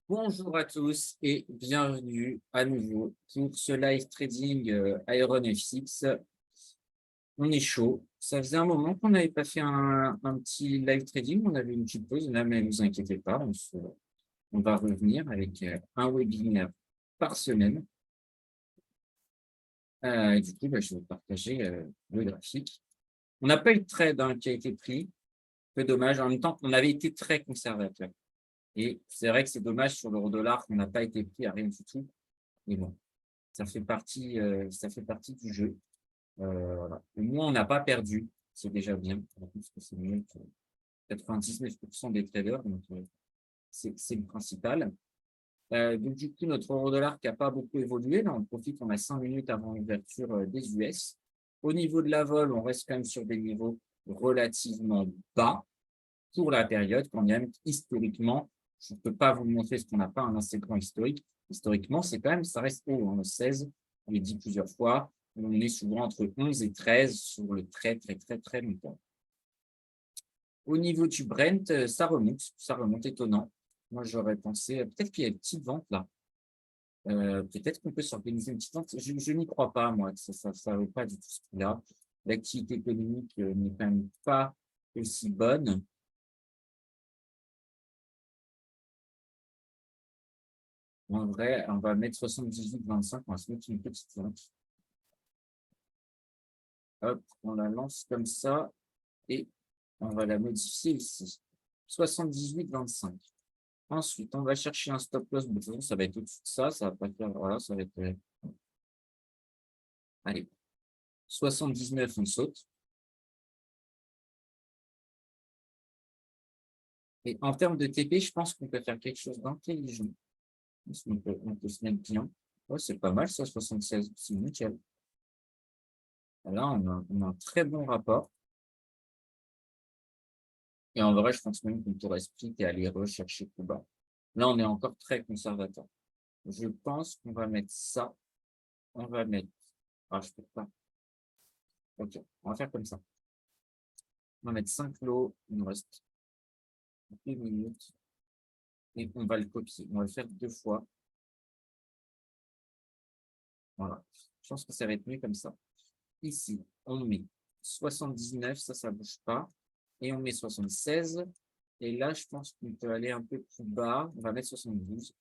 Bonjour à tous et bienvenue à nouveau pour ce live trading Iron FX. On est chaud. Ça faisait un moment qu'on n'avait pas fait un petit live trading. On avait une petite pause là, mais ne vous inquiétez pas, on va revenir avec un webinaire par semaine. Et du coup, je vais vous partager le graphique. On n'a pas eu de trade qui a été pris. Peu dommage. En même temps, on avait été très conservateur. Et c'est vrai que c'est dommage sur l'euro-dollar qu'on n'a pas été pris à rien du tout. Mais bon, ça fait partie du jeu. Voilà. Au moins, on n'a pas perdu. C'est déjà bien. Je pense que c'est mieux que 99% des traders. Donc, c'est le principal. Donc, du coup, notre euro-dollar qui n'a pas beaucoup évolué. Là, on profite, on a 5 minutes avant l'ouverture des US. Au niveau de la vol, on reste quand même sur des niveaux relativement bas pour la période, quand même historiquement, je ne peux pas vous montrer ce qu'on n'a pas un assez grand historique. Historiquement, c'est quand même, ça reste haut, hein, 16, on l'a dit plusieurs fois, on est souvent entre 11 et 13 sur le très, très, très, très longtemps. Au niveau du Brent, ça remonte étonnant. Moi, j'aurais pensé, peut-être qu'il y a une petite vente là. Peut-être qu'on peut s'organiser une petite vente. Je n'y crois pas, moi, que ça ne vaut pas du tout ce prix-là. L'activité économique n'est quand même pas aussi bonne. En vrai, on va mettre 78,25, on va se mettre une petite vente. Hop, on la lance comme ça et on va la modifier ici. 78,25. Ensuite, on va chercher un stop loss. De toute façon, ça va être au-dessus de ça. Ça va pas faire. Voilà, ça va être. Allez, 79, on saute. Et en termes de TP, je pense qu'on peut faire quelque chose d'intelligent. On peut se mettre bien. Oh, c'est pas mal ça, 76. C'est nickel. Là, on a un très bon rapport. Et en vrai, je pense même qu'on pourrait split et aller rechercher plus bas. Là, on est encore très conservateur. Je pense qu'on va mettre ça. On va mettre. Ah, je peux pas. Ok, on va faire comme ça. On va mettre 5 lots. Il nous reste 2 minutes. Et on va le copier. On va le faire 2 fois. Voilà. Je pense que ça va être mieux comme ça. Ici, on met 79. Ça ne bouge pas. Et on met 76. Et là, je pense qu'on peut aller un peu plus bas. On va mettre 72.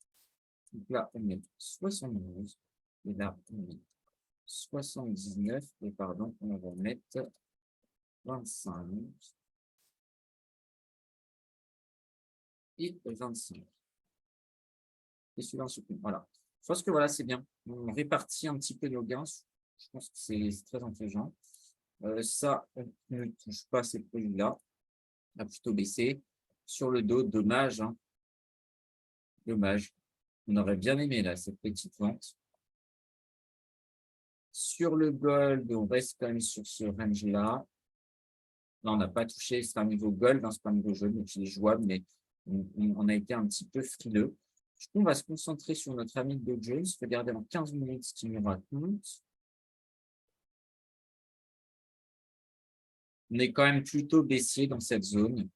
Donc là, on met 72. Et là, on met 79. Et pardon, on va mettre 25 et 25. Et celui-là, voilà. Je pense que voilà, c'est bien. On répartit un petit peu nos gains. Je pense que c'est très intelligent. Ça, on ne touche pas ces produits-là. On a plutôt baissé. Sur le dos, dommage. Hein. Dommage. On aurait bien aimé là, cette petite vente. Sur le gold, on reste quand même sur ce range-là. Là, on n'a pas touché. C'est un niveau gold, hein, c'est pas un niveau jaune, donc il est jouable, mais on a été un petit peu frileux. Du coup, on va se concentrer sur notre ami Dow Jones. Regardez en 15 minutes ce qu'il nous raconte. On est quand même plutôt baissier dans cette zone.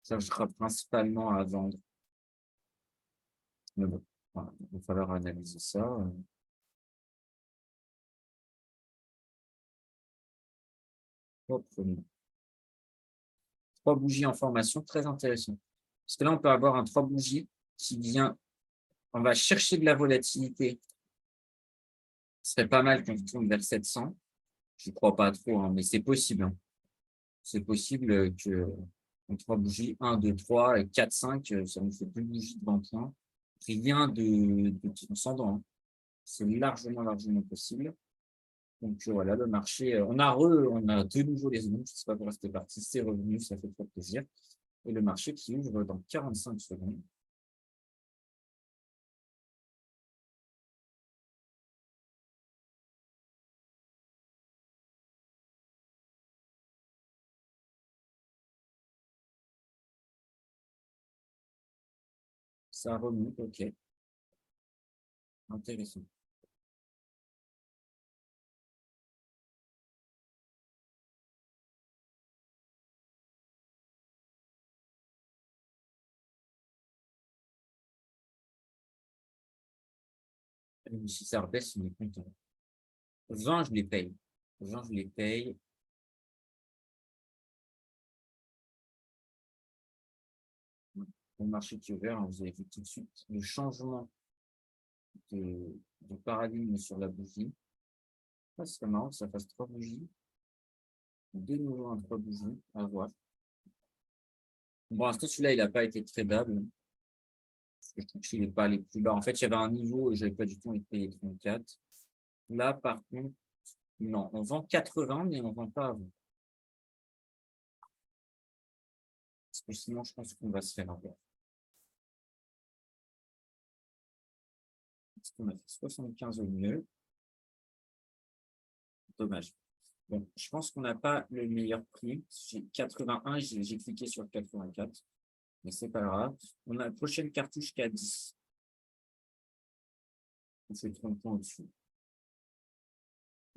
Ça sera principalement à vendre. Mais bon, voilà, il va falloir analyser ça. Proprement. 3 bougies en formation, très intéressant. Parce que là, on peut avoir un 3 bougies qui vient, on va chercher de la volatilité. Ce serait pas mal qu'on tourne vers 700. Je ne crois pas trop, hein, mais c'est possible. Hein. C'est possible que en 3 bougies, 1, 2, 3 et 4, 5, ça nous fait 2 bougies de 20 points. Rien de transcendant. Hein. C'est largement, largement possible. Donc voilà, le marché, on a de nouveau les zones, je ne sais pas pourquoi c'était parti, c'est revenu, ça fait très plaisir. Et le marché qui ouvre dans 45 secondes. Ça remonte, ok, intéressant. Si ça rebaisse, on est content. 20, je les paye. 20, je les paye. Le marché qui est ouvert, vous avez vu tout de suite le changement de paradigme sur la bougie. Ah, c'est marrant que ça fasse 3 bougies. De nouveau un 3 bougies, à voir. Bon, pour l'instant, celui-là, il n'a pas été tradable. Parce que je trouve qu'il n'est pas les plus bas. En fait, il y avait un niveau où je n'avais pas du tout envie de payer 34. Là, par contre, non, on vend 80, mais on ne vend pas avant. Parce que sinon, je pense qu'on va se faire avoir. Parce qu'on a fait 75 au mieux. Dommage. Bon, je pense qu'on n'a pas le meilleur prix. J'ai 81, j'ai cliqué sur le 84. Mais c'est pas grave. On a la prochaine cartouche qui a 10. On fait 30 points au-dessus.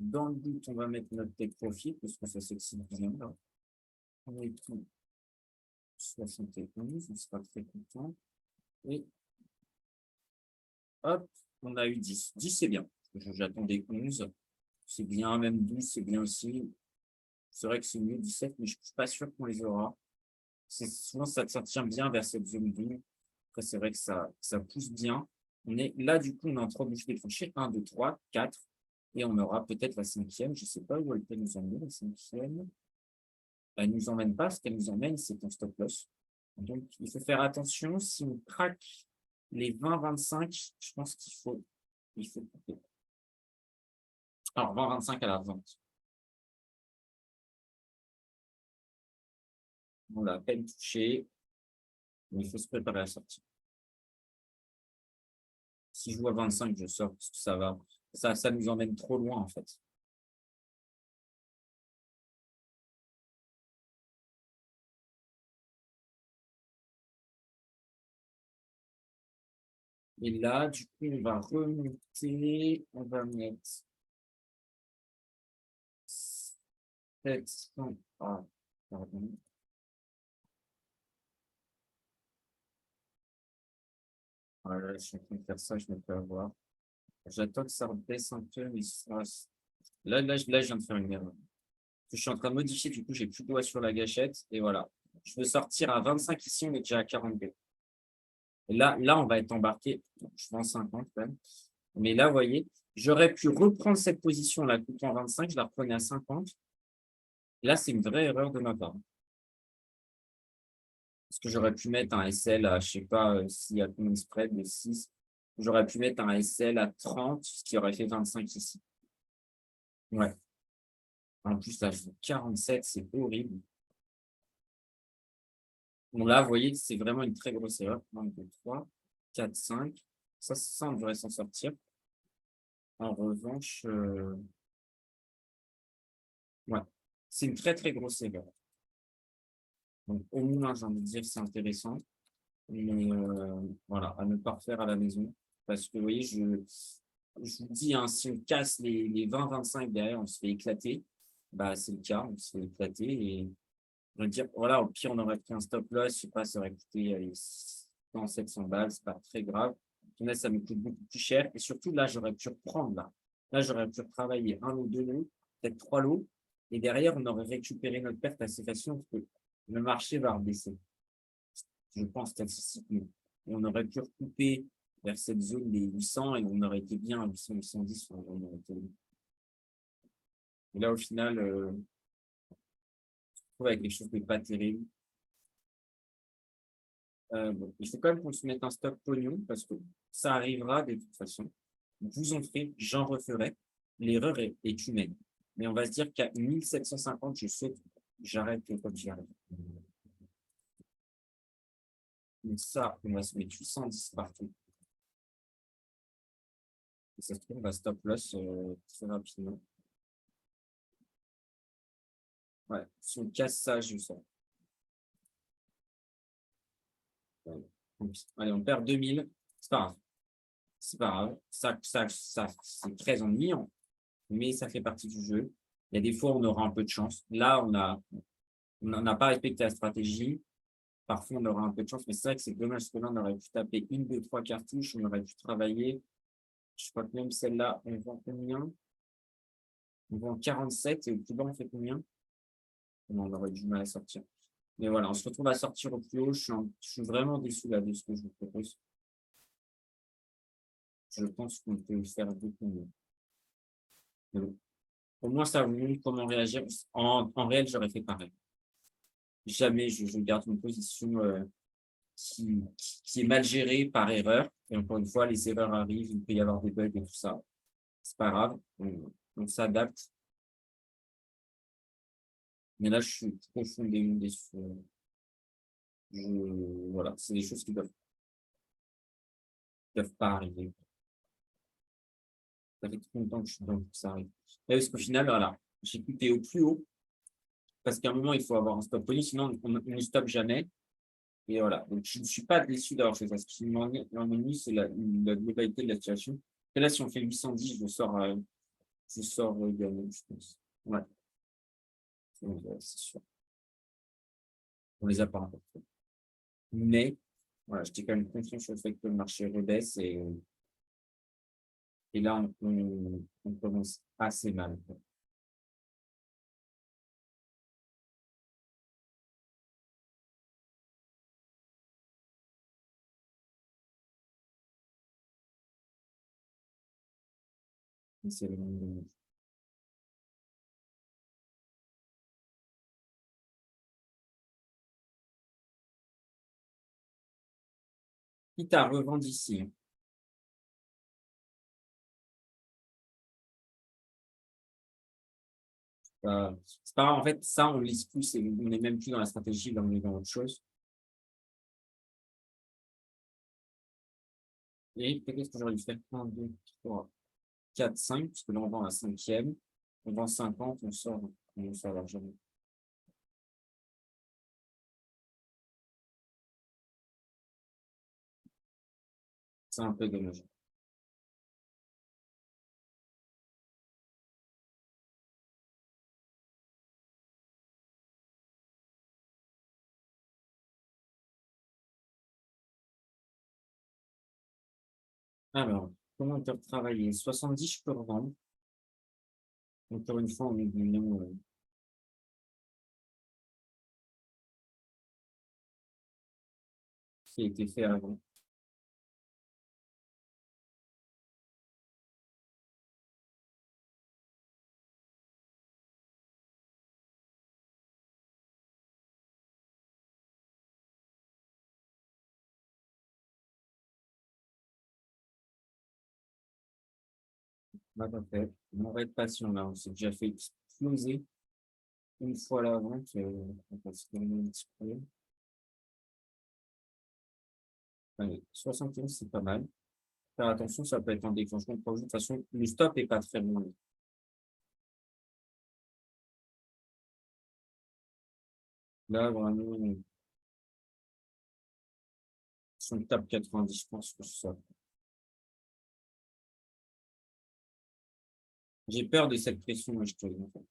Dans le but, on va mettre notre take profit parce que ça s'excite bien là. On est tout 71, on sera très content. Et hop, on a eu 10. 10, c'est bien. J'attendais 11. C'est bien, même 12, c'est bien aussi. C'est vrai que c'est mieux 17, mais je ne suis pas sûr qu'on les aura. Souvent, ça tient bien vers cette zone 2. Après, c'est vrai que ça pousse bien. On est là, du coup, on est en train de bouger les tranchées. 1, 2, 3, 4. Et on aura peut-être la 5e. Je ne sais pas où elle peut nous emmener, la 5e. Elle ne nous emmène pas. Ce qu'elle nous emmène, c'est un stop loss. Donc, il faut faire attention. Si on craque les 20, 25, je pense qu'il faut couper. Alors, 20, 25 à la vente. On l'a à peine touché. Mais il faut se préparer à sortir. Si je vois 25, je sors parce que ça nous emmène trop loin en fait. Et là, du coup, on va remonter, on va mettre 700. Ah, pardon. Voilà, je suis en train de faire ça, je me peux avoir. J'attends que ça rebaisse un peu, mais là, je viens de faire une erreur. Je suis en train de modifier, du coup, j'ai plus de doigt sur la gâchette, et voilà. Je veux sortir à 25 ici, on est déjà à 42. Et là, on va être embarqué. Je vends 50 quand même. Mais là, vous voyez, j'aurais pu reprendre cette position-là, coupant 25, je la reprenais à 50. Là, c'est une vraie erreur de ma part. Parce que j'aurais pu mettre un SL à, je ne sais pas s'il y a combien de spread, de 6. J'aurais pu mettre un SL à 30, ce qui aurait fait 25 ici. Ouais. En plus, là, je fais 47, c'est horrible. Bon, là, vous voyez, c'est vraiment une très grosse erreur. 1, 2, 3, 4, 5. Ça, on devrait s'en sortir. En revanche, ouais, c'est une très, très grosse erreur. Donc, au moins, j'ai envie de dire, c'est intéressant. Mais voilà, à ne pas refaire à la maison. Parce que, vous voyez, je vous dis, hein, si on casse les 20-25 derrière, on se fait éclater. Bah, c'est le cas, on se fait éclater. Et je veux dire, voilà, au pire, on aurait pris un stop loss, je sais pas, ça aurait coûté 100, 700 balles, c'est pas très grave. Là, ça me coûte beaucoup plus cher. Et surtout, là, j'aurais pu reprendre là. Là, j'aurais pu travailler un lot, deux lots, peut-être 3 lots. Et derrière, on aurait récupéré notre perte assez facilement parce que le marché va rebaisser. Je pense statistiquement. Et on aurait pu recouper vers cette zone des 800 et on aurait été bien à 800, 810. On aurait été... Et là, au final, je trouve avec quelque chose de pas terrible. Bon, il faut quand même qu'on se mette un stop pognon parce que ça arrivera de toute façon. Vous en ferez, j'en referai. L'erreur est humaine. Mais on va se dire qu'à 1750, je saute, j'arrête comme j'y arrive. Donc ça, on va se mettre 810 partout. Et ça se trouve, on va stop loss très rapidement. Ouais, si on casse ça, je sors. Allez, on perd 2000. C'est pas grave. C'est pas grave. Ça c'est très ennuyant, mais ça fait partie du jeu. Il y a des fois, on aura un peu de chance. Là, on n'a pas respecté la stratégie. Parfois, on aura un peu de chance, mais c'est vrai que c'est dommage parce que là, on aurait pu taper une, deux, trois cartouches, on aurait pu travailler. Je crois que même celle-là, on vend combien? On vend 47 et au plus bas, on fait combien? Non, on aurait du mal à sortir. Mais voilà, on se retrouve à sortir au plus haut. Je suis vraiment déçu là de ce que je vous propose. Je pense qu'on peut faire beaucoup mieux. Mais bon. Au moins, ça vous montre comment réagir. En réel, j'aurais fait pareil. Jamais je garde une position qui est mal gérée par erreur. Et encore une fois, les erreurs arrivent, il peut y avoir des bugs et tout ça. C'est pas grave, on s'adapte. Mais là, je suis profondément déçu. Voilà, c'est des choses qui peuvent pas arriver. Ça fait trop longtemps que je suis dedans pour que ça arrive. Et parce qu'au final, voilà, j'ai coupé au plus haut parce qu'à un moment, il faut avoir un stop poli, sinon on ne stoppe jamais. Et voilà, donc je ne suis pas déçu d'avoir fait ça. Ce qui m'ennuie, c'est la globalité de la situation. Et là, si on fait 810, je sors gagnant, je pense. Ouais, c'est sûr. On les a pas encore fait. Mais voilà, j'étais quand même confiant sur le fait que le marché rebaisse et là, on commence assez mal. C'est vraiment dommage. Quitte à revendre ici, hein. C'est pas grave, en fait, ça, on ne lise plus, on n'est même plus dans la stratégie, là, on est dans autre chose. Et peut-être que j'aurais dû faire 1, 2, 3, 4, 5, parce que là, on vend la cinquième. On vend 50, on sort largement. C'est un peu dommage. Alors, comment on peut travailler? 70, je peux revendre. Encore une fois, on est million qui a été fait avant. On va pas faire. On va être patient là. On s'est déjà fait exploser une fois la vente. On va se donner un petit peu. Allez, 71, c'est pas mal. Faire attention, ça peut être un déclenchement de projet. De toute façon, le stop est pas très loin. Là, vraiment, si on tape 90, je pense que ça. J'ai peur de cette pression, moi, je te dis, en fait.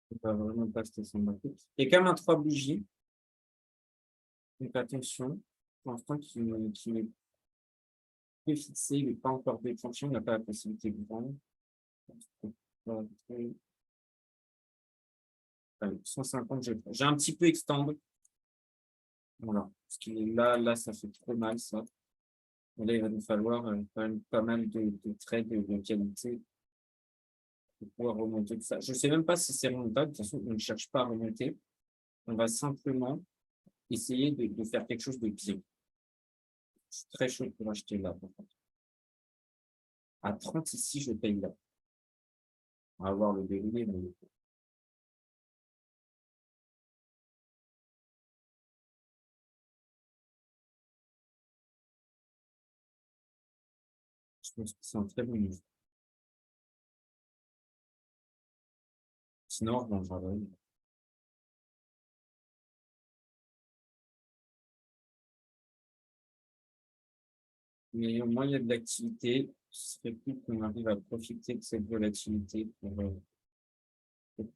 Faut pas vraiment pas stresser non plus. Il y a quand même un 3 bougies. Donc attention. Pour l'instant, qui n'est peu fixé, il n'est pas encore déclenché, on n'a pas la possibilité de vendre. Allez, 150, j'ai un petit peu extend. Voilà. Parce que là, ça fait trop mal, ça. Et là, il va nous falloir quand même pas mal de trades de qualité pour pouvoir remonter tout ça. Je ne sais même pas si c'est remontable. De toute façon, on ne cherche pas à remonter. On va simplement essayer de faire quelque chose de bien. Je suis très chaud pour acheter là, par contre. À 30 ici, je paye là. On va voir le déroulé, mais pense que c'est un très bon livre. Sinon, bon, j'en ai. Mais au moins, il y a de l'activité. Ce serait cool qu'on arrive à profiter de cette volatilité pour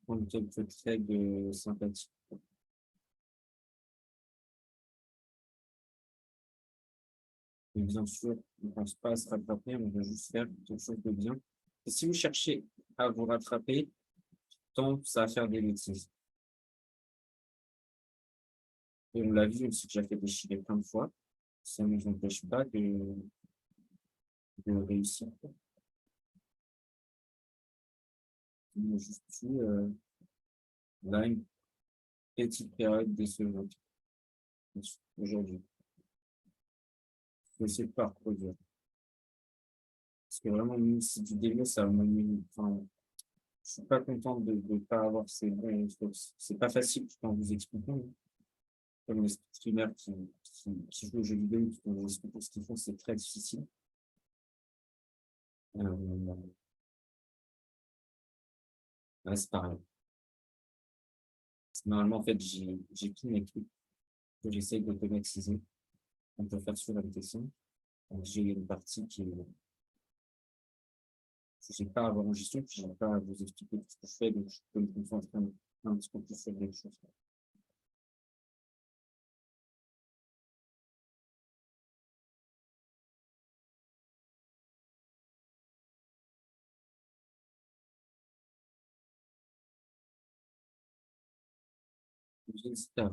prendre quelques traits de sympathie. Et bien sûr, on ne pense pas à se rattraper, on veut juste faire quelque chose de bien. Et si vous cherchez à vous rattraper, tant ça à faire des bêtises. Et on l'a vu, on s'est déjà fait déchirer plein de fois. Ça ne nous empêche pas de réussir. On a juste eu là une petite période décevante aujourd'hui. Il faut essayer de pas reproduire. Parce que vraiment, nous, c'est du démon, ça m'ennuie. Enfin, je suis pas content de ne pas avoir ces bons ressources. C'est pas facile tout en vous expliquant, hein. Comme les streamers qui jouent aux jeux vidéo, tout en vous expliquant ce qu'ils font, c'est très difficile. Euh, ouais, c'est pareil. Normalement, en fait, j'ai tous mes trucs que j'essaye d'automatiser. On peut faire sur MTC. Donc, j'ai une partie qui est, je sais pas à avoir en gestion, puis je n'ai pas à vous expliquer tout ce que je fais, donc je peux me concentrer un petit peu plus sur les choses. J'hésite à,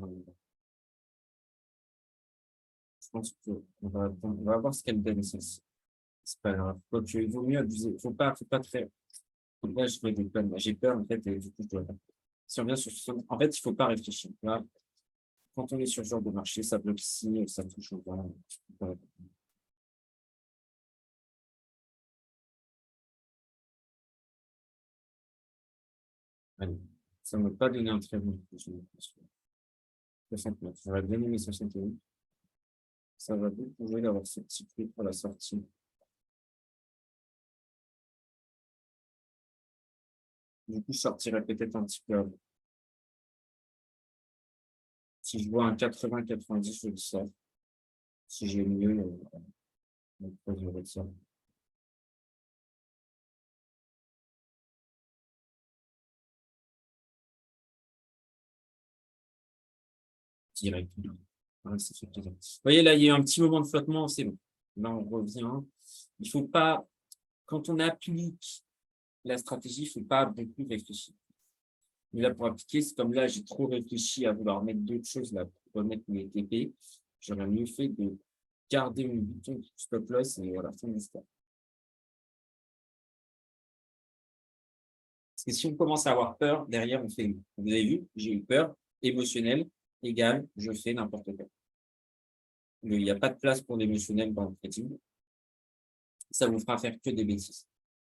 je pense on va voir ce qu'elle donne, ça. C'est pas grave. Quoique, il vaut mieux abuser. Faut pas très, là, je fais des plans. J'ai peur, en fait, et du coup, je dois, si on vient en fait, il faut pas réfléchir. Là, quand on est sur ce genre de marché, ça bloque ici, ça touche au bas. Allez. Ça ne m'a pas donné un très bon coup, j'ai l'impression. 69. J'aurais bien aimé 61. Ça va beaucoup jouer d'avoir ce petit prix pour la sortie. Du coup, je sortirais peut-être un petit peu avant. Si je vois un 80-90, je le sors. Si j'ai mieux, on peut durer de ça. Direct. Ouais, ça fait plaisir. Vous voyez, là, il y a eu un petit moment de flottement, c'est bon. Là, on revient. Il faut pas, quand on applique la stratégie, il ne faut pas beaucoup réfléchir. Mais là, pour appliquer, c'est comme là, j'ai trop réfléchi à vouloir mettre d'autres choses là pour remettre mes TP. J'aurais mieux fait de garder mon bouton stop loss et voilà, fin de l'histoire. Parce que si on commence à avoir peur, derrière, on fait, vous avez vu, j'ai eu peur, émotionnel, égal, je fais n'importe quoi. Il n'y a pas de place pour l'émotionnel dans le trading. Ça vous fera faire que des bêtises.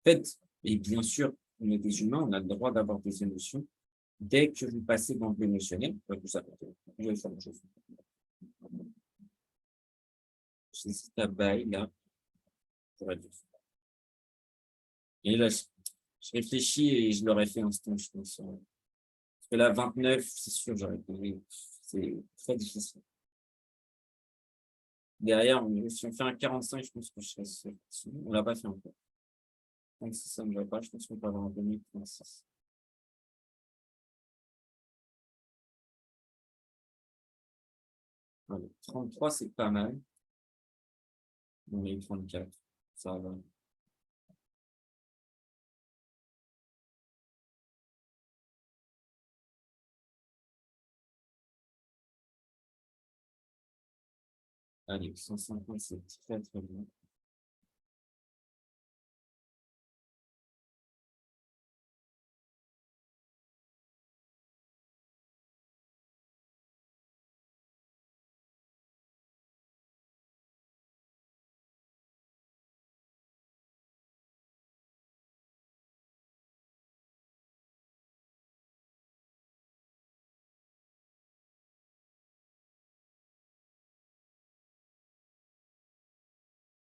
En fait, et bien sûr, on est des humains, on a le droit d'avoir des émotions. Dès que vous passez dans l'émotionnel, vous arrêtez. Je vais faire une chose. J'hésite à bail, là, pour être. Et là, je réfléchis et je l'aurais fait instant, je pense. Parce que là, 29, c'est sûr, j'aurais payé. C'est très difficile. Derrière, si on fait un 45, je pense que je serais sûr. On l'a pas fait encore. Donc, si ça ne va pas, je pense qu'on peut avoir un peu mieux que 36. Voilà. 33, c'est pas mal. On a eu 34. Ça va. Allez, 150, c'est très, très bien.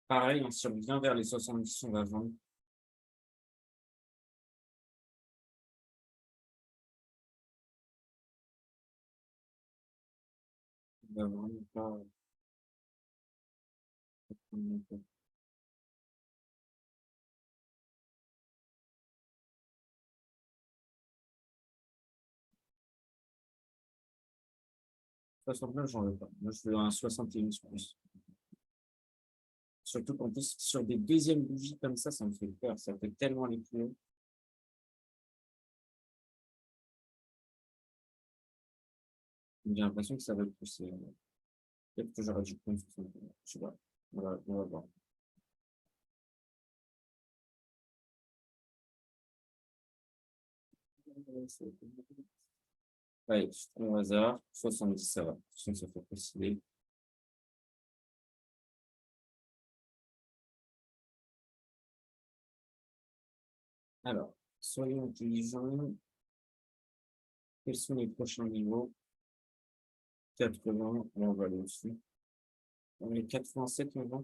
Pareil, on se revient vers les 70, on va vendre. On va vraiment pas. J'en veux pas. Moi, je veux un 61 plus. Surtout qu'en plus, sur des deuxièmes bougies comme ça me fait peur. Ça fait tellement les plus hauts. J'ai l'impression que ça va pousser. Peut-être que j'aurais dû prendre 61. Je sais pas. On va voir. Ouais, je prends au hasard. 70, ça va. Sinon, ça fait préciser. Alors, soyons intelligents. Quels sont les prochains niveaux? 80, on va aller dessus. On est 87, on va.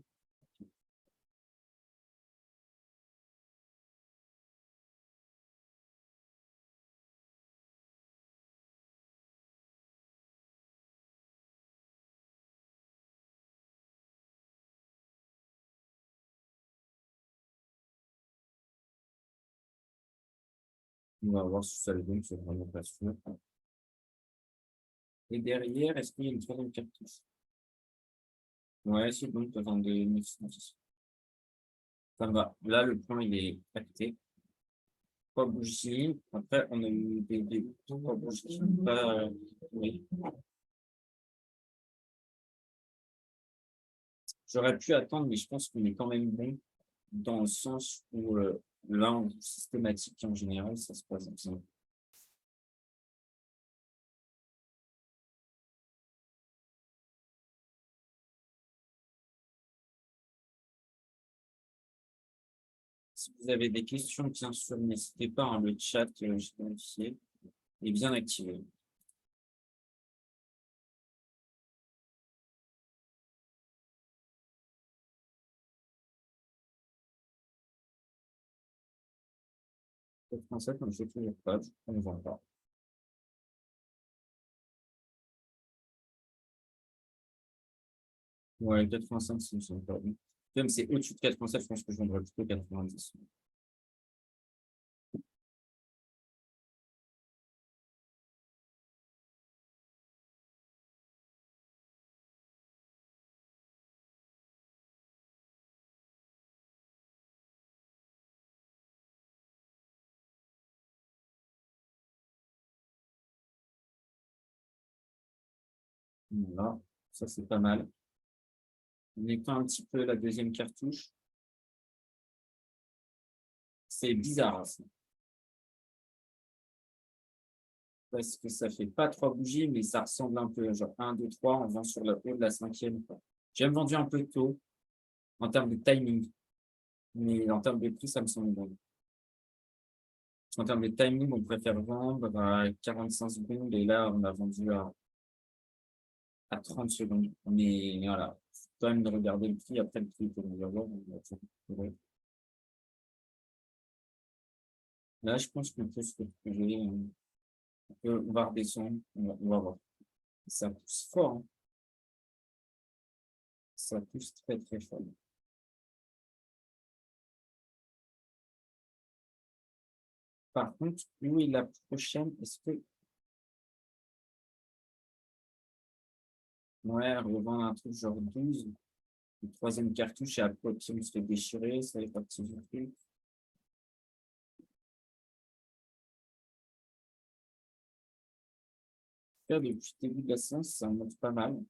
On va voir si ça le donne, c'est vraiment pas sûr. Et derrière, est-ce qu'il y a une troisième cartouche? Ouais, c'est bon, 22 910. Ça va. Là, le point, il est acté. Pas bougie. Après, on a eu des pas bougie. Pas, oui. J'aurais pu attendre, mais je pense qu'on est quand même bon dans le sens où là, en systématique, en général, ça se passe bien. Si vous avez des questions, bien sûr, n'hésitez pas, hein, le chat, j'ai vérifié, est bien activé. Le français, comme je fais toujours pas, on ne vend pas. Ouais, 85, c'est une pas bon. Même c'est au-dessus de 87, je pense que je vendrais plutôt 90. Voilà, ça c'est pas mal. On éteint un petit peu la deuxième cartouche. C'est bizarre, hein, ça. Parce que ça fait pas trois bougies, mais ça ressemble un peu, genre 1, 2, 3, on vend sur le haut de la cinquième. J'ai même vendu un peu tôt en termes de timing, mais en termes de prix, ça me semble bon. En termes de timing, on préfère vendre à 45 secondes et là, on a vendu à 30 secondes. Mais voilà, faut quand même de regarder le prix. Après, le prix, il faut nous avoir. Là, je pense qu'on peut se retrouver. On va redescendre. On va voir. Ça pousse fort, hein. Ça pousse très, très fort. Par contre, où est la prochaine? Est-ce que, ouais, revendre un truc genre 12, le troisième cartouche, et après, on se fait déchirer, ça va partir du truc. Là, depuis le début de la séance, ça monte pas mal.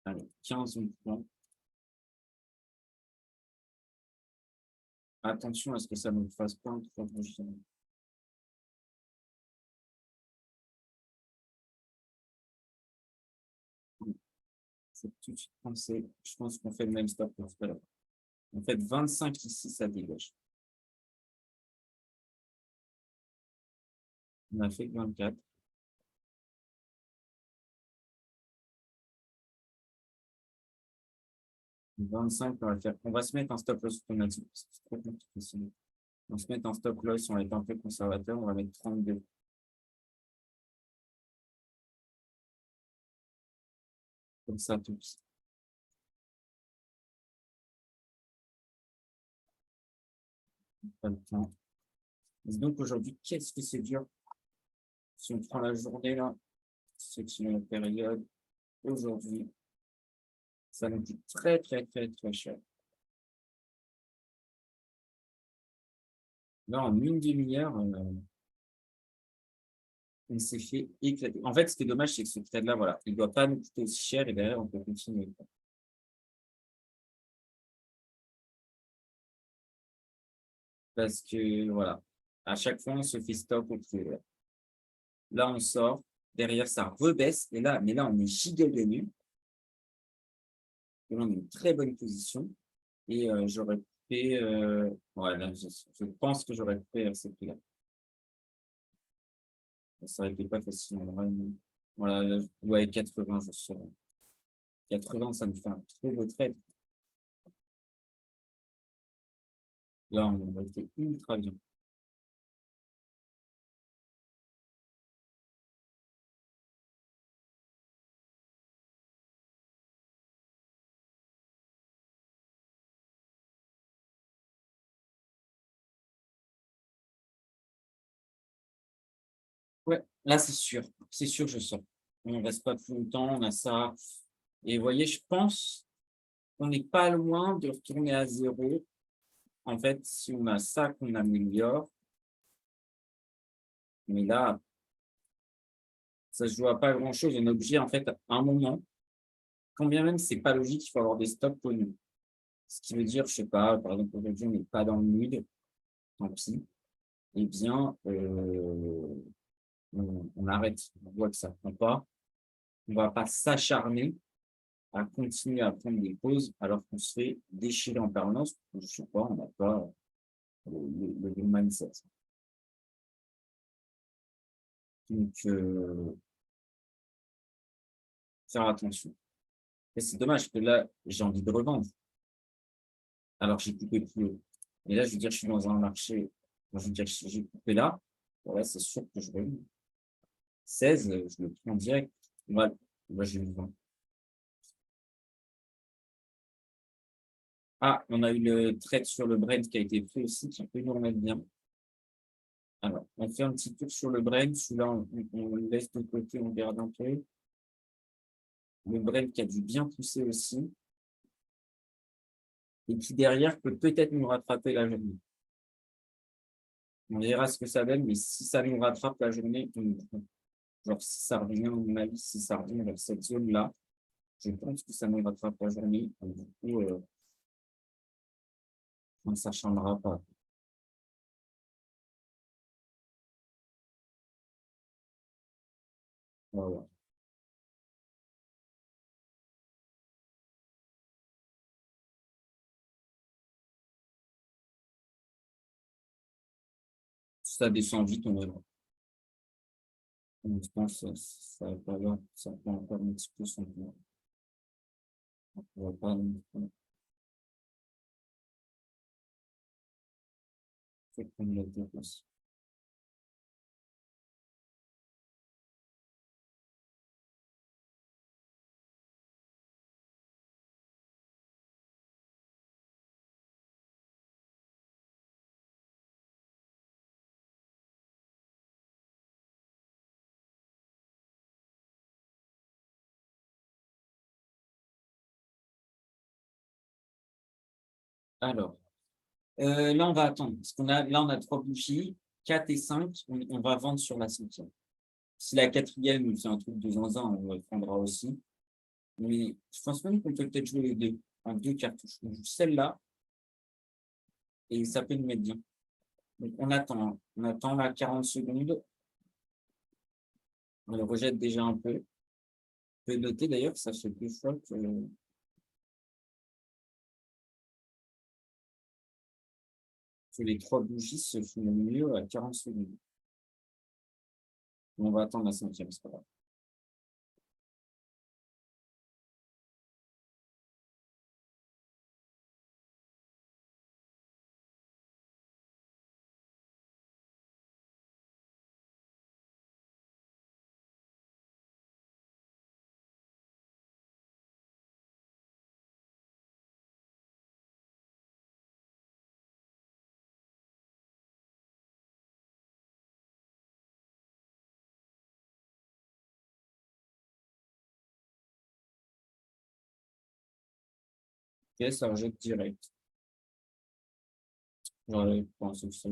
Allez, 15 mouvements. Attention à ce que ça ne me fasse pas un trop de. Faut tout de suite penser. Je pense qu'on fait le même stop pour tout à l'heure. En fait, 25 ici, ça dégage. On a fait 24. 25, on va faire. On va se mettre un stop loss automatique. C'est trop compliqué sinon. On va se mettre un stop loss, on va être un peu conservateur, on va mettre 32. Comme ça, tout. Pas le temps. Donc aujourd'hui, qu'est-ce que c'est dur? Si on prend la journée là, section la période, aujourd'hui, ça nous coûte très, très, très, très cher. Là, en une demi-heure, on s'est fait éclater. En fait, ce qui est dommage, c'est que ce trade-là, voilà, il ne doit pas nous coûter aussi cher et derrière, on peut continuer. Parce que, voilà, à chaque fois, on se fait stop au pied. Là, on sort. Derrière, ça rebaisse. Et là, mais là, on est giga gagné. Et là, on est une très bonne position. Et j'aurais fait, ouais, là, je pense que j'aurais fait ce prix-là. Ça aurait été pas facile. Voilà, ouais, 80, je serais. 80, ça me fait un très beau trade. Là, on a été ultra bien. Ouais, là, c'est sûr. C'est sûr, je sors. On ne reste pas plus longtemps, on a ça. Et vous voyez, je pense qu'on n'est pas loin de retourner à zéro. En fait, si on a ça qu'on améliore, mais là, ça se joue à pas grand-chose. On est obligé, en fait, à un moment, quand bien même c'est pas logique, il faut avoir des stops connus. Ce qui veut dire, je sais pas, par exemple, aujourd'hui, on n'est pas dans le mood, tant pis. Eh bien, on arrête. On voit que ça ne prend pas. On ne va pas s'acharner à continuer à prendre des pauses alors qu'on se fait déchirer en permanence. Je ne sais pas, on n'a pas le mindset. Donc, faire attention. Et c'est dommage que là, j'ai envie de revendre. Alors, j'ai coupé plus haut. Mais là, je veux dire, je suis dans un marché. Je veux dire, j'ai coupé là. Voilà, c'est sûr que je reviens. 16, je le prends direct. Voilà. Moi, j'ai eu 20. Ah, on a eu le trade sur le Brent qui a été pris aussi, qui peut nous remettre bien. Alors, on fait un petit tour sur le Brent. Celui-là, on le laisse de côté, on garde un peu. Le Brent qui a dû bien pousser aussi. Et qui derrière peut peut-être nous rattraper la journée. On verra ce que ça donne, mais si ça nous rattrape la journée, genre si ça revient, à mon avis, si ça revient vers cette zone-là, je pense que ça nous rattrape la journée. Et du coup, ça ne changera pas. Voilà. Si ça descend vite, on verra. Je pense que ça va pas là, ça peut encore un petit peu son plan. On va pas prendre la dépense. Alors, là, on va attendre. Parce qu'on a, là, on a 3 bougies, 4 et 5. On va vendre sur la cinquième. Si la quatrième, c'est un truc de zinzin, on le prendra aussi. Mais je pense même qu'on peut peut-être jouer les deux, en deux cartouches. On joue celle-là et ça peut nous mettre bien. Donc on attend, hein. On attend là 40 secondes. On le rejette déjà un peu. Vous pouvez noter d'ailleurs que ça fait 2 fois que les 3 bougies se font mieux à 40 secondes. On va attendre la cinquième, c'est pas grave. Ok, ça rejette direct. J'aurais pensé que ça.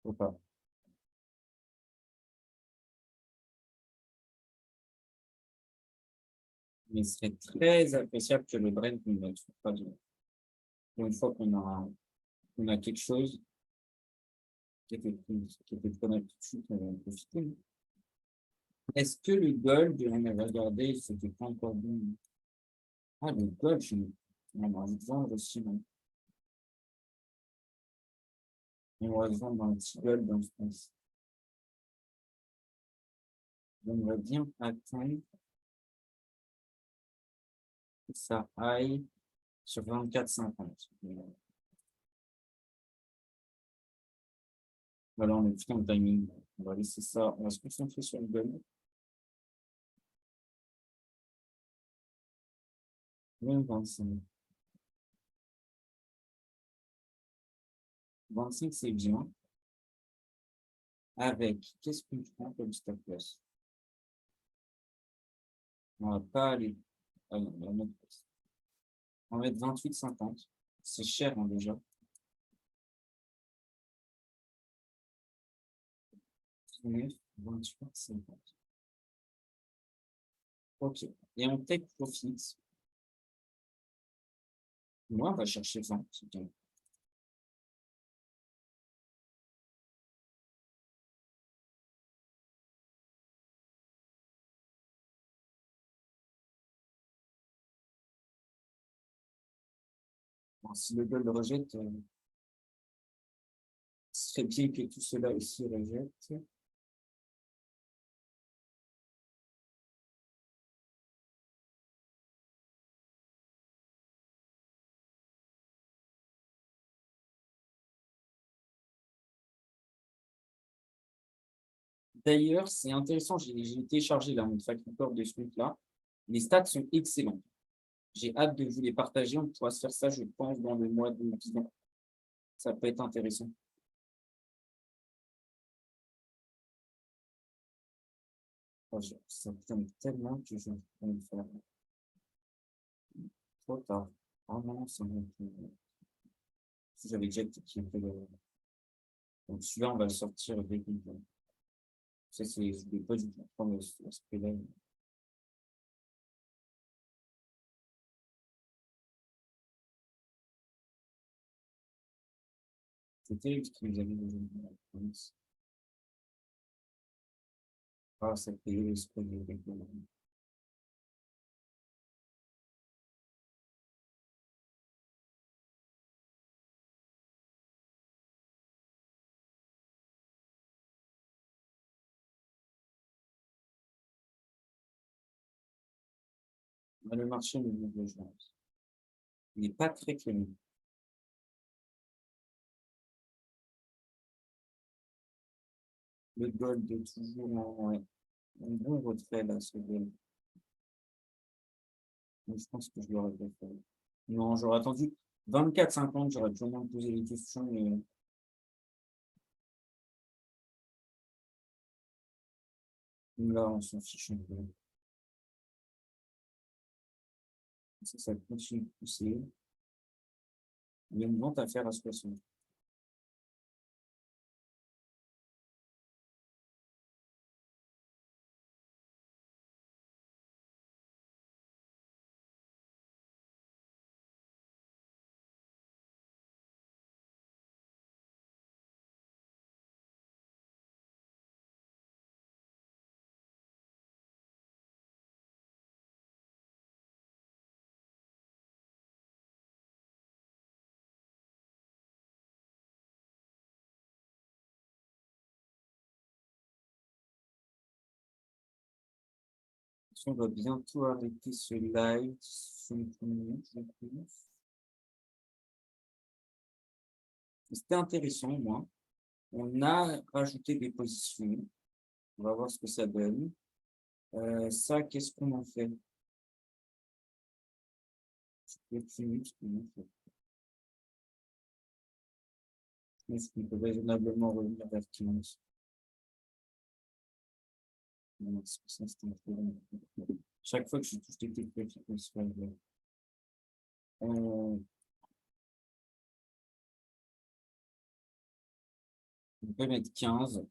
Faut pas. Mais ce serait très appréciable que le brain ne le trouve pas bien. Une fois qu'on a quelque chose qui était pas mal tout de suite, on va en profiter. Est-ce que le gold, on avait regardé, c'était pas encore bon? Ah, le gold, on va le vendre aussi, non? On va le vendre un petit gold dans ce sens. On va bien attendre que ça aille sur 24,50. Voilà, on est plutôt en timing. On va laisser ça. On va se concentrer sur le gold. Même 25. 25, c'est bien. Avec, qu'est-ce qu'on prend comme stop loss? On va pas aller. Ah non, on va mettre 28,50. C'est cher hein, déjà. 28,50. Ok. Et on take profit. Moi, on va chercher 20. C'est bien. Bon, si le gold rejette, ce serait bien que tout cela aussi rejette. D'ailleurs, c'est intéressant, j'ai téléchargé là, mon facteur de ce truc-là. Les stats sont excellents. J'ai hâte de vous les partager. On pourra se faire ça, je pense, dans le mois de bilan. Ça peut être intéressant. Oh, ça me tombe tellement que je vais me faire trop tard. Ah non, ça me si j'avais déjà qui fait le. Donc celui-là, on va le sortir dès qu'il vient. Ça, c'est je voulais pas du tout prendre ce là. C'est terrible ce qu'ils nous avaient aujourd'hui. Ah, ça payait le spot de règlement. Mais le marché ne nous rejoint. Il n'est pas très clément. Le gold est toujours en ouais, un bon retrait là, ce gold. Donc, je pense que je l'aurais pas fait. Non, j'aurais attendu 24,50, j'aurais pu au moins me poser des questions, mais là, on s'en fiche un peu. Ça continue de pousser. Il y a une vente à faire à 60. On va bientôt arrêter ce live. C'était intéressant, moi. On a rajouté des positions. On va voir ce que ça donne. Ça, qu'est-ce qu'on en fait? Est-ce qu'on peut raisonnablement revenir vers 15? Non, ça, c'est un peu long. Chaque fois que je touche des trucs qui peuvent se faire, on peut mettre 15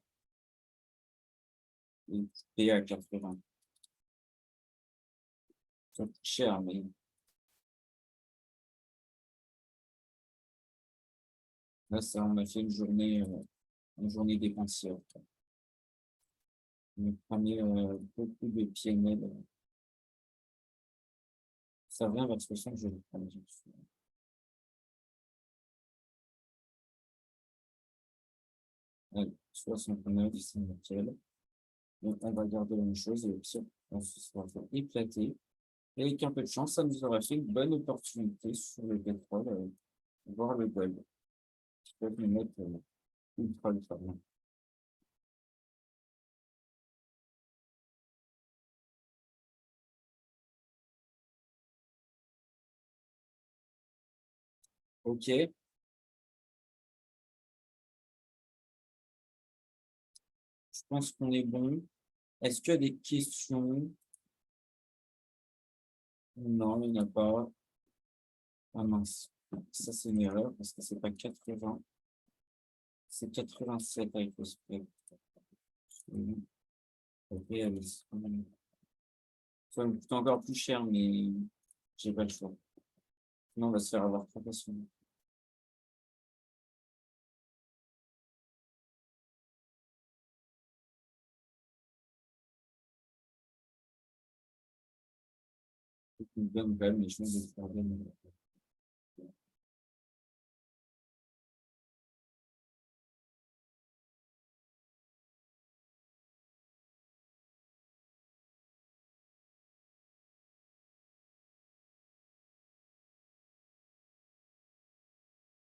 et P à 80. Ça coûte cher, mais là, ça, on a fait une journée dépensière. On prenait beaucoup de PNL. Ça vient vers 60, je vais prendre. Allez, 69, c'est nickel. Donc, on va garder la même chose et puis on se sera fait éclater. Et avec un peu de chance, ça nous aura fait une bonne opportunité sur le pétrole, voir le gold. Je peux le mettre ultra bien. Ok, je pense qu'on est bon. Est-ce qu'il y a des questions? Non, il n'y en a pas. Ah mince, ça c'est une erreur parce que c'est pas 80, c'est 87 avec le spread. Ok, ça me coûte encore plus cher, mais j'ai pas le choix. Sinon, on va se faire avoir très facilement. C'est une bonne nouvelle, mais je vais le faire bien.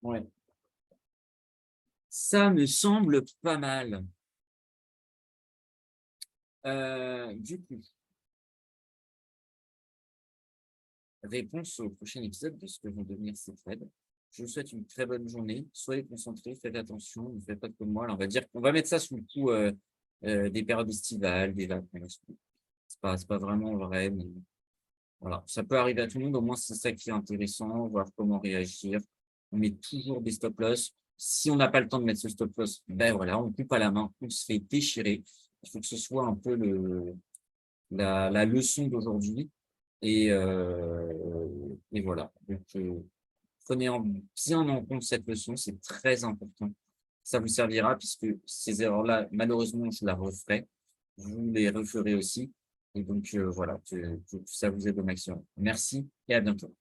Ouais. Ça me semble pas mal. Du coup, réponse au prochain épisode de ce que vont devenir ces threads. Je vous souhaite une très bonne journée. Soyez concentrés, faites attention, ne faites pas comme moi. Là, on va dire qu'on va mettre ça sous le coup des périodes estivales, des vacances. C'est pas vraiment vrai, mais voilà. Ça peut arriver à tout le monde. Au moins, c'est ça qui est intéressant, voir comment réagir. On met toujours des stop loss. Si on n'a pas le temps de mettre ce stop loss, ben voilà, on coupe à la main, on se fait déchirer. Il faut que ce soit un peu la leçon d'aujourd'hui. Et voilà. Donc, prenez bien en compte cette leçon, c'est très important. Ça vous servira puisque ces erreurs-là, malheureusement, je la referai. Vous les referez aussi. Et donc, voilà, que ça vous aide au maximum. Merci et à bientôt.